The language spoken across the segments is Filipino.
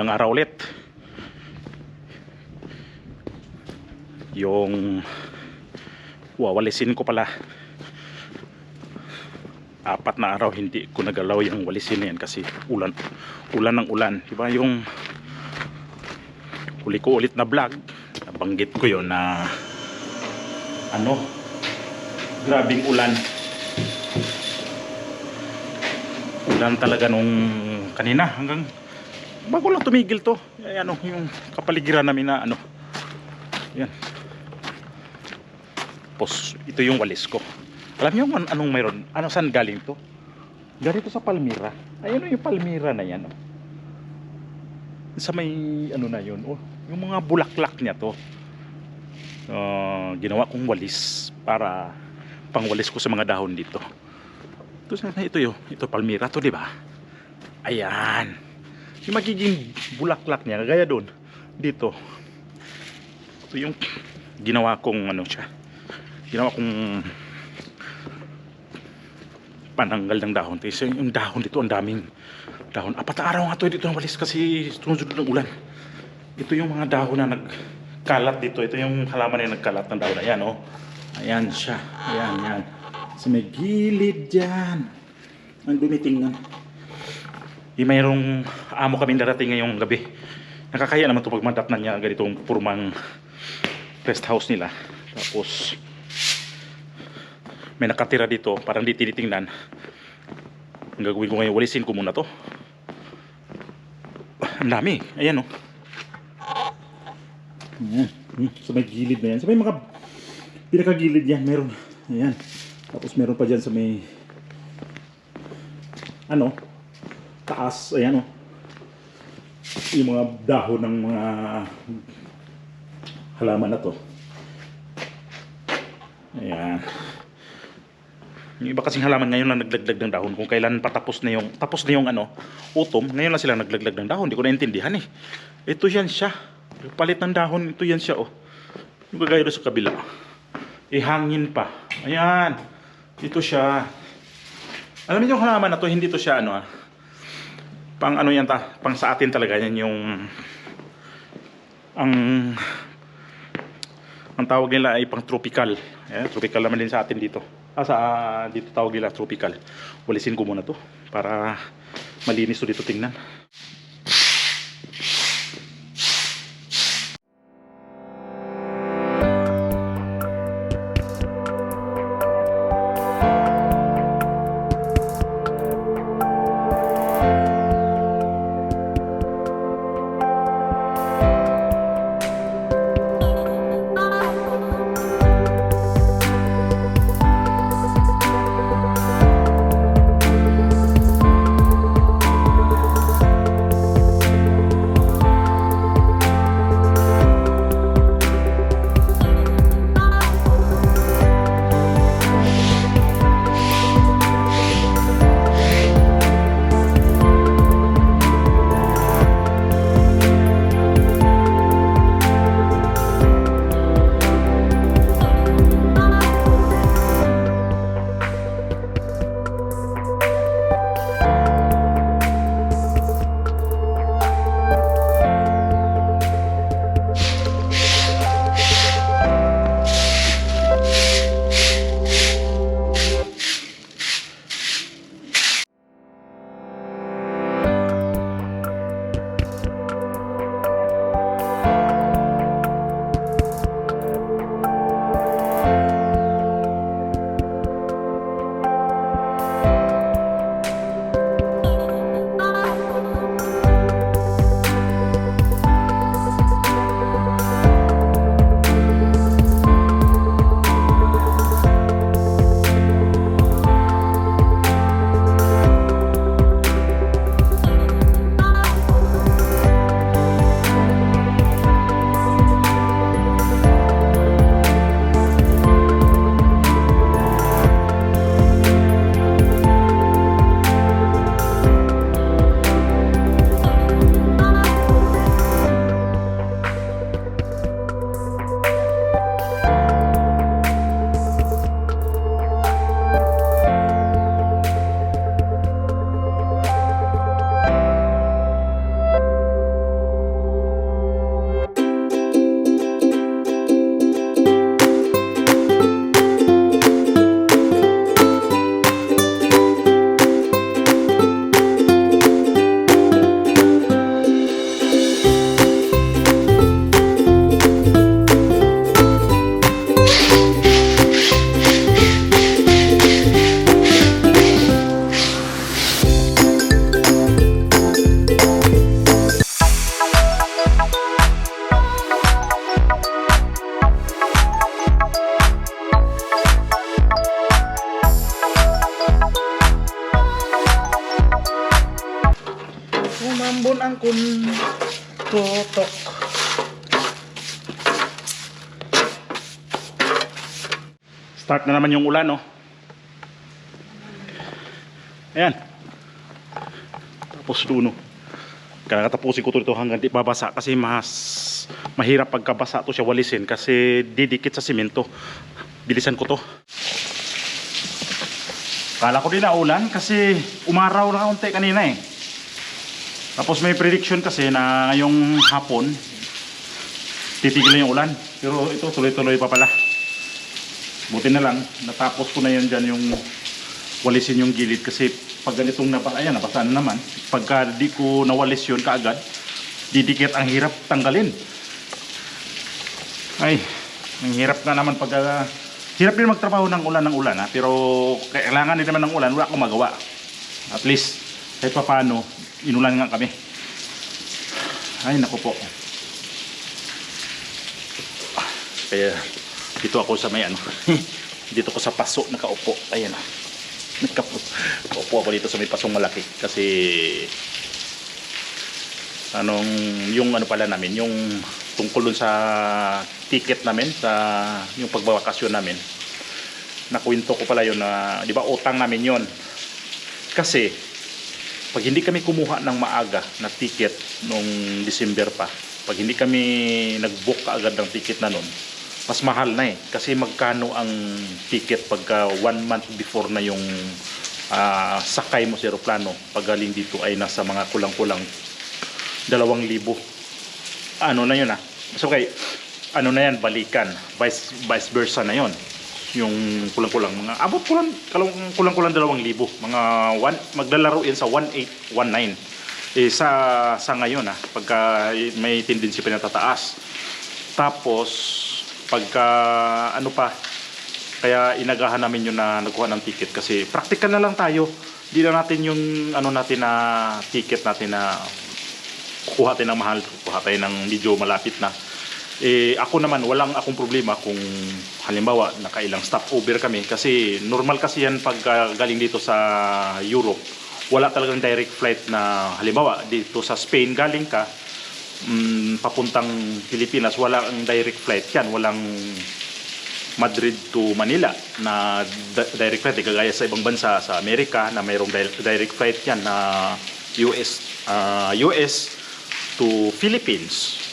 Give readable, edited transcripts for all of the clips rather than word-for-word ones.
Magandang araw ulit. Yung wawalisin ko pala, 4 na araw hindi ko nagalaw yung walisin na yan kasi ulan ng ulan, diba? Yung huli ko ulit na vlog, nabanggit ko yon na grabing ulan talaga nung kanina hanggang bago lang tumigil to. Yung kapaligiran namin na yan. Tapos ito yung walis ko. Alam niyo anong mayroon? Saan galing to? Galing to sa Palmira. Ayun yung Palmira na yan. Sa may na yun. Yung mga bulaklak niya to. Ginawa kong walis para pangwalis ko sa mga dahon dito. Ito Palmira to, di ba? Ayan. Yung magiging bulaklak niya gaya doon dito. Ito yung ginawa kong ginawa kong pananggal ng dahon. Kasi yung dahon dito, ang daming dahon. 4 na araw nga to dito ng walis kasi sunod ng ulan. Ito yung mga dahon na nagkalat dito. Ito yung halaman na nagkalat ng dahon. Ayan ayan siya. Ayan. Sa may gilid dyan. Ang dumitingnan. Mayroong amo kami darating ngayong gabi. Nakakaya naman ito pag madatnan niya ganitong purmang rest house nila. Tapos may nakatira dito, parang di tinitingnan. Ang gagawin ko ngayon, walisin ko muna to. Ang dami. Ayan Ayan. Sa may gilid na yan. Sa may mga pinakagilid yan meron. Ayan. Tapos meron pa dyan sa may taas. Ayan yung mga dahon ng mga halaman na to. Ayan. Yung iba kasing halaman ngayon lang naglaglag ng dahon. Kung kailan tapos na yung utom, ngayon lang sila naglaglag ng dahon. Hindi ko naintindihan Ito yan siya. Palit ng dahon, ito yan siya Yung gagaya doon sa kabila. Hangin pa. Ayan. Ito siya. Alam niyo yung halaman na to, hindi to siya pang pang sa atin talaga yan yung ang tawag nila ay pang tropical. Tropical naman din sa atin dito. Dito tawag nila tropical. Walisin ko muna to para malinis to dito tingnan. kun tutok. Start na naman yung ulan, no? Ayan. Tapos duno. Kakatapusin ko ito hanggang di babasa kasi mahirap pagkabasa to siya walisin kasi didikit sa simento. Bilisan ko to. Kala ko din na ulan kasi umaraw na kaunti kanina eh. Tapos may prediction kasi na ngayong hapon titigil na yung ulan. Pero ito tuloy-tuloy pa pala. Buti na lang natapos ko na yan dyan yung walisin yung gilid kasi pag ganitong ayan, nabasa na naman. Pagka di ko nawalis yun kaagad, didikit, ang hirap tanggalin. Ay, ang hirap na naman pag hirap din magtrabaho ng ulan ha? Pero kailangan din naman ng ulan, wala akong magawa. At least kahit pa paano inulan nga kami. Ay naku po. Kaya dito ako sa may dito ko sa paso nakaupo. Ayan na. Nakaupo ako dito sa may pasong malaki kasi yung pala namin, yung tungkol dun sa ticket namin, sa yung pagbabakasyon namin, nakwento ko pala yun na, di ba utang namin yun kasi pag hindi kami kumuha ng maaga na ticket nung December pa, pag hindi kami nag-book kaagad ng ticket na nun, mas mahal na eh kasi magkano ang ticket pagka 1 month before na yung sakay mo sa aeroplano pag galing dito ay nasa mga kulang-kulang 2,000. Ano na yun so okay, ano na yan, balikan, vice versa na yun, yung kulang-kulang mga abot kulang-kulang 2,000 mga maglalaro yan sa 1,819 sa ngayon pagka may tendency pa na tataas. Tapos pagka kaya inagahan namin yun na nagkuha ng ticket kasi practical na lang tayo, di na natin yung natin na ticket natin na kukuha tayo ng mahal, kukuha tayo ng medyo malapit na. Ako naman walang akong problema kung halimbawa nakailang stopover kami kasi normal kasi yan pag galing dito sa Europe, wala talagang direct flight na halimbawa dito sa Spain galing ka papuntang Pilipinas, walang direct flight yan, walang Madrid to Manila na direct flight kagaya sa ibang bansa sa Amerika na mayroong direct flight yan na US to Philippines.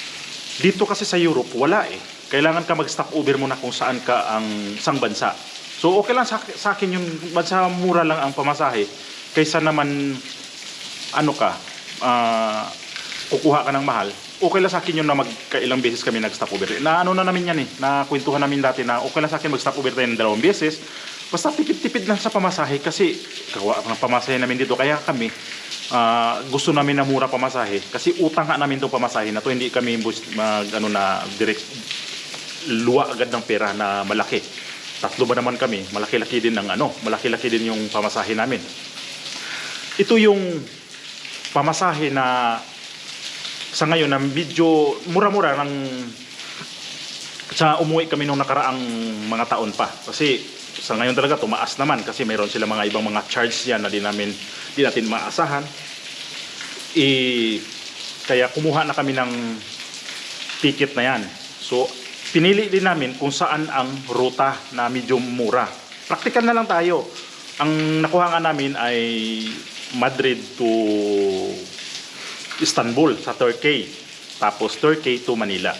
Dito kasi sa Europe wala kailangan ka mag-stop over muna kung saan ka ang isang bansa. So okay lang sa akin yung bansa, mura lang ang pamasahe kaysa naman kukuha ka ng mahal. Okay lang sa akin yun na magkailang beses kami nag-stop over. Na na namin yan na kwentuhan namin dati na okay lang sa akin mag-stop over tayo ng 2 beses. Basta tipid-tipid lang sa pamasahe kasi kawa ang pamasahe namin dito. Kaya kami gusto namin na mura pamasahe kasi utang nga namin itong pamasahe na to. Hindi kami na direct luwa agad ng pera na malaki. 3 ba naman kami, malaki-laki din yung pamasahe namin. Ito yung pamasahe na sa ngayon na medyo mura-mura sa umuwi kami nung nakaraang mga taon pa. Kasi sa ngayon talaga tumaas naman kasi mayroon sila mga ibang mga charge yan na di natin maasahan. Kaya kumuha na kami ng ticket na yan. So pinili din namin kung saan ang ruta na medyo mura. Praktikal na lang tayo. Ang nakuha nga namin ay Madrid to Istanbul sa Turkey. Tapos Turkey to Manila.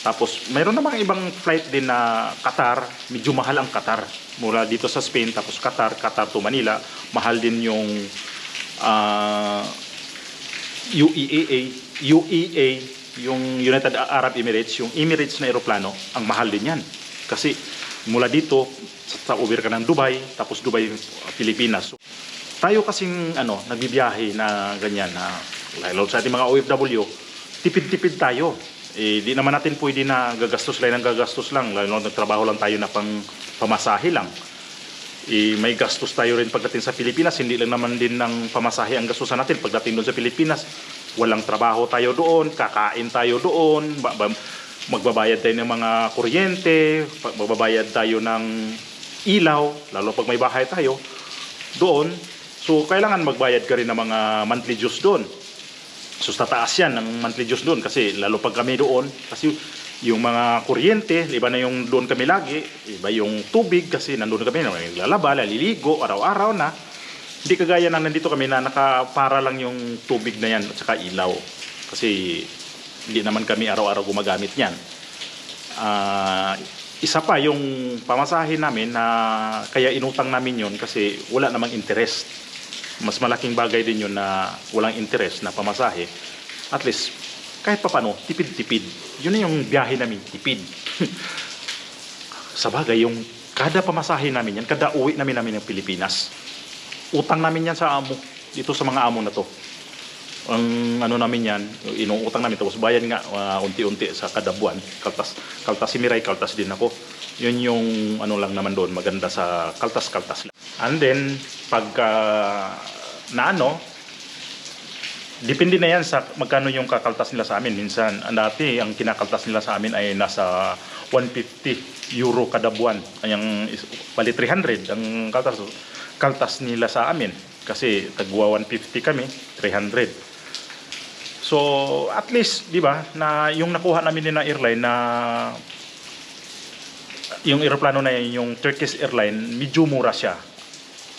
Tapos mayroon namang ibang flight din na Qatar. Medyo mahal ang Qatar. Mula dito sa Spain tapos Qatar to Manila. Mahal din yung UEA, yung United Arab Emirates, yung Emirates na eroplano, ang mahal din yan. Kasi mula dito sa over ka ng Dubai, tapos Dubai, Pilipinas. So, tayo kasing nagbibiyahe na ganyan na lalo sa ating mga OFW, tipid-tipid tayo. Di naman natin pwede na gagastos lang, lalo nagtrabaho lang tayo na pamasahe lang. May gastos tayo rin pagdating sa Pilipinas, hindi lang naman din ng pamasahe ang gastusan natin. Pagdating doon sa Pilipinas, walang trabaho tayo doon, kakain tayo doon, magbabayad tayo ng mga kuryente, magbabayad tayo ng ilaw, lalo pag may bahay tayo doon. So kailangan magbayad ka rin ng mga monthly dues doon. So tataas yan ng monthly dues doon kasi lalo pag kami doon kasi yung mga kuryente, iba na yung doon kami lagi, iba yung tubig kasi nandun kami naglalaba, naliligo, araw-araw na. Hindi kagaya na nandito kami na nakapara lang yung tubig na yan at saka ilaw. Kasi hindi naman kami araw-araw gumagamit yan. Isa pa yung pamasahe namin na kaya inutang namin yun kasi wala namang interest. Mas malaking bagay din yun na walang interest na pamasahe. At least kahit paano, tipid-tipid. Yun na yung biyahe namin, tipid. Sa bagay, yung kada pamasahe namin yan, kada uwi namin ng Pilipinas, utang namin yan sa amo, dito sa mga amo na to. Ang ano namin yan, inuutang namin, tapos bayan nga unti-unti sa kada buwan. Kaltas si Miray, kaltas din ako. Yun yung ano lang naman doon, maganda sa kaltas-kaltas lang. And then, pagka depende na yan sa magkano yung kakaltas nila sa amin. Minsan, dati, ang kinakaltas nila sa amin ay nasa 150 euro kada buwan. Yung bali 300 ang kaltas nila sa amin. Kasi tagwa 150 kami, 300. So, at least, di ba, na yung nakuha namin din na airline na yung eroplano na yun, yung Turkish Airline, medyo mura siya.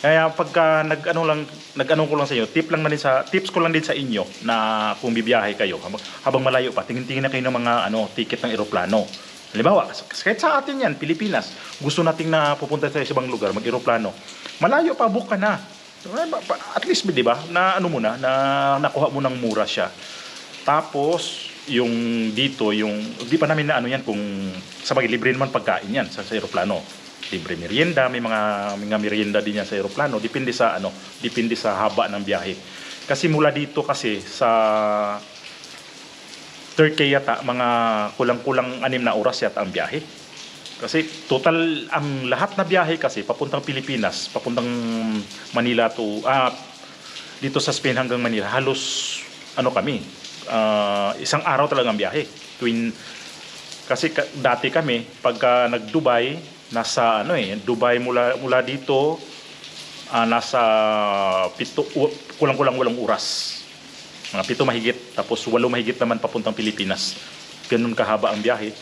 Kaya pagka nag-ano ko lang sa inyo, tips ko lang din sa inyo na kung bibiyahe kayo habang malayo pa, tingin-tingin na kayo ng mga ticket ng eroplano. Halimbawa, kahit sa atin yan, Pilipinas, gusto nating na pupunta tayo sa ibang lugar, mag-eroplano. Malayo pa, book ka na. At least, di ba, na na nakuha mo ng mura siya. Tapos, yung dito, di pa namin na yan kung sa libre naman pagkain yan sa eroplano. Libre merienda, may mga merienda din yan sa eroplano. Depende sa haba ng biyahe. Kasi mula dito kasi sa Turkey yata, mga kulang-kulang 6 na oras yata ang biyahe. Kasi total, ang lahat na biyahe kasi papuntang Pilipinas, papuntang Manila to, dito sa Spain hanggang Manila, halos isang araw talaga ang biyahe. Kasi dati kami, pagka nag-Dubai, nasa Dubai mula dito, nasa 7, kulang-kulang 8 oras. Mga 7 mahigit, tapos 8 mahigit naman papuntang Pilipinas. Ganun kahaba ang biyahe.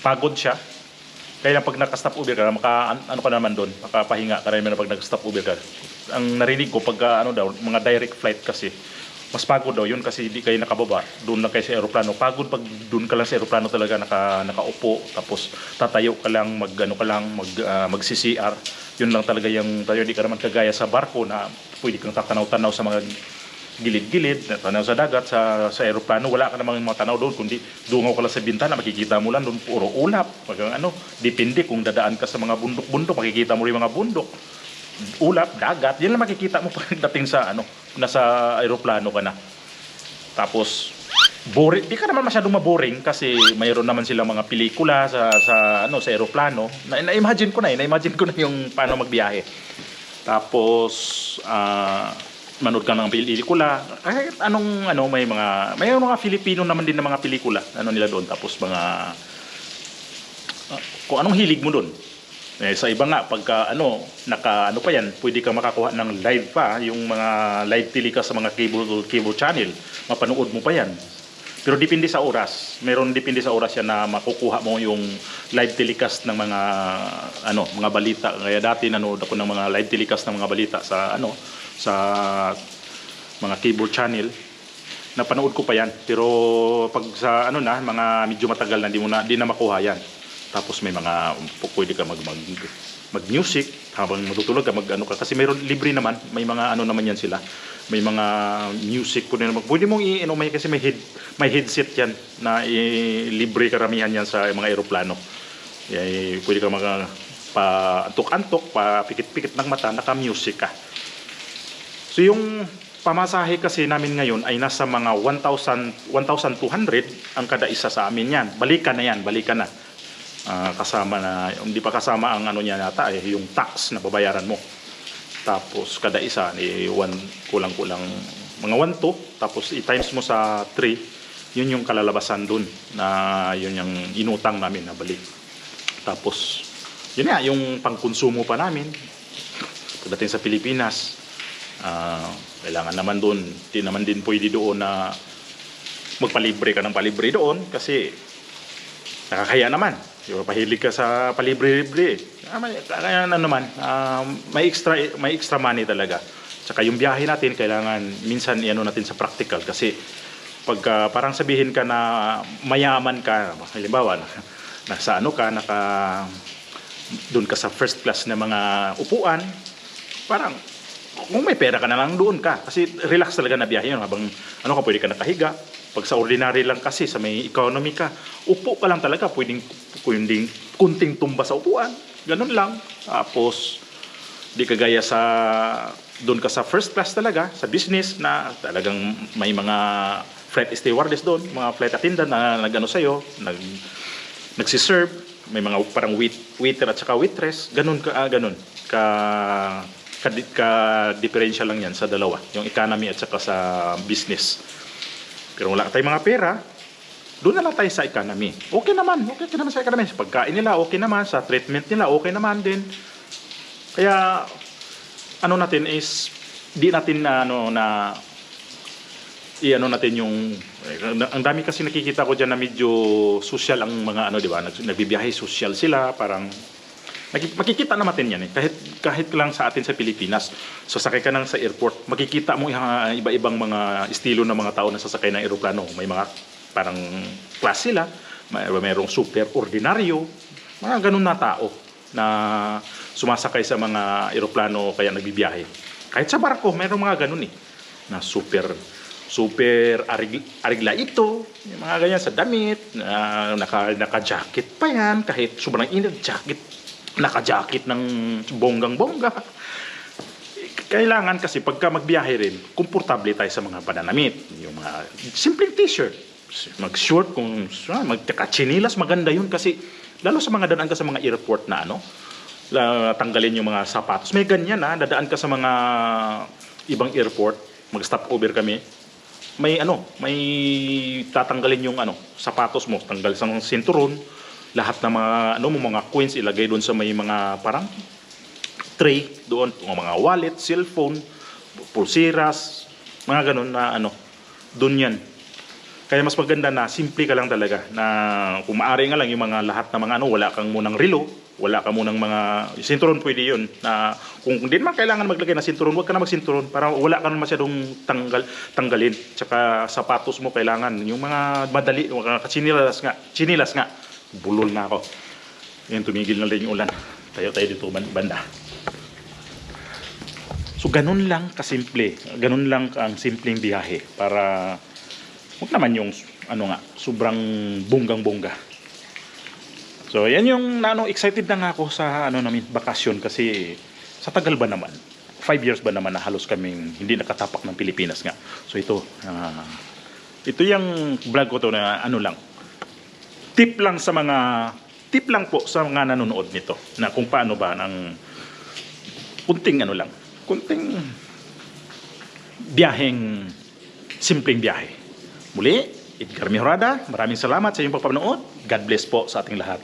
Pagod siya. Kaya pag naka-stop over ka, ka naman doon, makapahinga ka naman pag nag-stop over ka. Ang narinig ko pag mga direct flight kasi, mas pagod daw yun kasi hindi kayo nakababa, doon lang kayo sa aeroplano. Pagod pag doon ka lang sa aeroplano talaga nakaupo, tapos tatayo ka lang, mag-CCR. Yun lang talaga yung tayo, hindi ka naman kagaya sa barko na pwede kang tatanaw-tanaw sa mga gilid-gilid, tanaw sa dagat, sa aeroplano, wala ka namang matanaw doon, kundi dungaw ka lang sa bintana, makikita mo lang doon puro ulap. Depende kung dadaan ka sa mga bundok-bundok, makikita mo rin mga bundok, ulap, dagat, yan lang makikita mo pagdating sa nasa aeroplano ka na. Tapos boring, di ka naman masyadong maboring kasi mayroon naman silang mga pelikula sa aeroplano. Na-imagine ko na yung paano magbiyahe. Tapos manood ka ng pelikula, kahit may mga Filipino naman din na mga pelikula nila doon, tapos mga kung anong hilig mo doon. Sa iba nga pagka pa yan, pwede ka makakuha ng live pa, yung mga live telecast sa mga cable channel, mapanood mo pa yan. Pero depende sa oras. Depende sa oras yan na makukuha mo yung live telecast ng mga balita. Kaya dati nanood ako ng mga live telecast ng mga balita sa mga cable channel. Napanood ko pa yan. Pero pag sa mga medyo matagal na di na makuha yan. Tapos may mga pwede ka mag-music habang matutulog ka, kasi mayroon libre naman, may mga naman yan sila. May mga music pwede naman. Pwede mong kasi may headset yan na libre karamihan yan sa mga eroplano. Pwede ka pa-antok-antok, pa-pikit-pikit ng mata, naka-music ka. So yung pamasahe kasi namin ngayon ay nasa mga 1,200 ang kada isa sa amin yan. Balikan na. Kasama na, hindi pa kasama ang niya nata yung tax na babayaran mo. Tapos kada isa kulang-kulang mga 1,200, tapos i-times mo sa 3, yun yung kalalabasan dun na yun yung inutang namin na balik. Tapos yun yung pangkonsumo pa namin pagdating sa Pilipinas. Kailangan naman doon, di naman din pwede doon na magpalibre ka ng palibre doon kasi nakakaya naman. Yung pahilig ka sa palibre-libre. Kaya na naman, may extra money talaga. Tsaka yung biyahe natin, kailangan minsan iano natin sa practical kasi pagka parang sabihin ka na mayaman ka, halimbawa, nasa ano ka, doon ka sa first class na mga upuan, parang kung may pera ka na lang doon ka kasi relax talaga na biyahe yun habang ano ka pwede ka nakahiga. Pag sa ordinary lang kasi sa may economy ka, upo ka lang talaga, pwedeng kunting tumba sa upuan, ganun lang. Tapos di kagaya sa doon ka sa first class talaga sa business na talagang may mga flight stewardess doon, mga flight attendant na nagano sa'yo, nagsiserve, may mga parang waiter at saka waitress, ganun ka differential lang yan sa dalawa, yung economy at saka sa business. Pero wala tayong mga pera, doon na lang tayo sa economy. Okay naman sa economy. Sa pagkain nila, okay naman. Sa treatment nila, okay naman din. Kaya, ano natin is, di natin i-ano natin yung, ang dami kasi nakikita ko dyan na medyo social ang mga di ba, nagbibiyahe, social sila, parang, makikita naman yan kahit lang sa atin sa Pilipinas. So sakay ka nang sa airport, makikita mo iba-ibang mga estilo ng mga tao na sasakay ng eroplano. May mga parang class sila, mayroong super ordinaryo, mga ganun na tao na sumasakay sa mga eroplano kaya nagbibiyahe. Kahit sa barko, mayroong mga ganun na super arigla ito, yung mga ganyan sa damit, naka-jacket pa yan, kahit sobrang init, naka-jacket ng bonggang-bongga. Kailangan kasi pagka magbiyahe rin, komportable tayo sa mga pananamit. Yung mga simpleng t-shirt, mag-short, magka-chinilas, maganda yun kasi lalo sa mga dadaan ka sa mga airport na tanggalin yung mga sapatos. May ganyan dadaan ka sa mga ibang airport, mag-stop over kami. May tatanggalin yung sapatos mo, tanggal sa sinturon. Lahat ng mga coins ilagay doon sa may mga parang tray doon, mga wallet, cellphone, pulseras, mga ganun na doon yan. Kaya mas maganda na simple ka lang talaga na kung maaari nga lang yung mga lahat ng mga wala kang munang relo, wala ka munang mga sinturon, pwede yun na kung hindi naman kailangan maglagay na sinturon, wag ka na magsinturon para wala ka naman masyadong tanggalin. Tsaka sapatos mo kailangan yung mga madali, mga chinilas nga. Bulol na ako. Yan, tumigil na rin yung ulan. Tayo dito banda. So ganun lang kasimple. Ganun lang ang simpleng biyahe para huwag naman yung sobrang bonggang-bongga. So yan yung excited na nga ako sa namin bakasyon kasi sa tagal ba naman? 5 years ba naman na halos kaming hindi nakatapak ng Pilipinas nga. So ito yung vlog ko to na lang. Tip lang po sa mga nanonood nito na kung paano ba ng kunting biyaheng simpleng biyahe. Muli, Edgar Mejorada, maraming salamat sa iyong pagpapanood. God bless po sa ating lahat.